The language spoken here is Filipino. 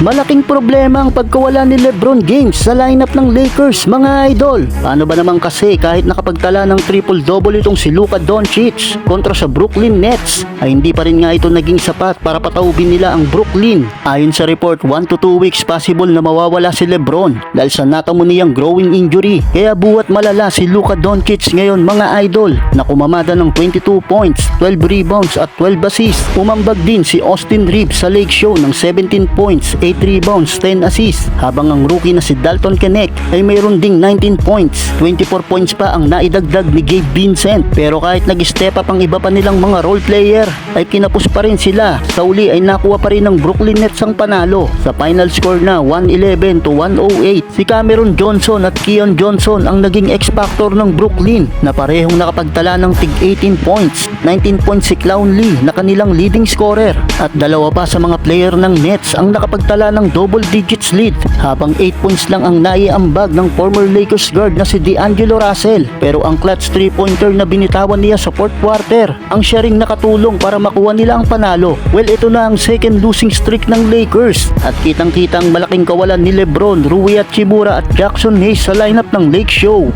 Malaking problema ang pagkawala ni LeBron James sa lineup ng Lakers, mga idol. Paano ba naman kasi kahit nakapagtala ng triple-double itong si Luka Doncic kontra sa Brooklyn Nets ay hindi pa rin nga ito naging sapat para pataubin nila ang Brooklyn. Ayon sa report, 1 to 2 weeks possible na mawawala si LeBron dahil sa natamo niyang growing injury. Kaya buwat malala si Luka Doncic ngayon, mga idol, na kumamada ng 22 points, 12 rebounds at 12 assists. Umambag din si Austin Reeves sa Lake Show ng 17 points, 8 rebounds, 10 assists, habang ang rookie na si Dalton Knecht ay mayroon ding 19 points. 24 points pa ang naidagdag ni Gabe Vincent. Pero kahit nag-step up ang iba pa nilang mga role player, ay kinapos pa rin sila. Sa uli ay nakuha pa rin ng Brooklyn Nets ang panalo. Sa final score na 111 to 108, si Cameron Johnson at Keon Johnson ang naging X-Factor ng Brooklyn na parehong nakapagtala ng tig 18 points. 19 points si Clown Lee na kanilang leading scorer at dalawa pa sa mga player ng Nets ang nakapagtala ng double digits lead, habang 8 points lang ang naiambag ng former Lakers guard na si D'Angelo Russell. Pero ang clutch 3-pointer na binitawan niya sa fourth quarter ang siya ring nakatulong para makuha nila ang panalo. Well, ito na ang second losing streak ng Lakers at kitang-kitang malaking kawalan ni LeBron, Rui Hachimura at Jackson Hayes sa lineup ng Lake Show.